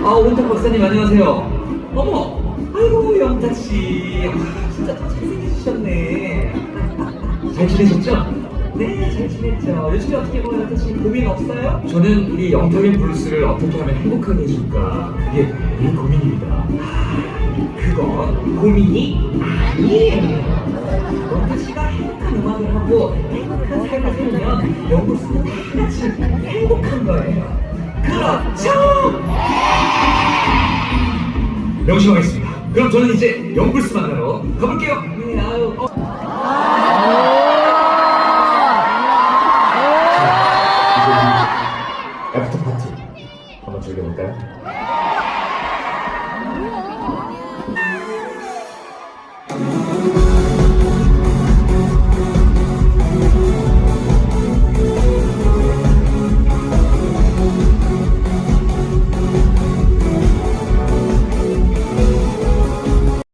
오은탁 박사님 안녕하세요. 어머, 아이고 영탁씨. 진짜 더 잘생기셨네. 잘 지내셨죠? 네, 잘 지냈죠. 요즘에 어떻게 보면 영탁씨 고민 없어요? 저는 우리 영탁의 블루스를 어떻게 하면 행복하게 해줄까, 그게 늘 고민입니다. 그건 고민이 아니에요. 영탁씨가 행복한 음악을 하고 행복한 삶을 살면 영블스는 다 같이 행복한 거예요. 그렇죠? 명심하겠습니다. 그럼 저는 이제 영블스 만나러 가볼게요. 네, 아유. 애프터 파티 한번 즐겨볼까요?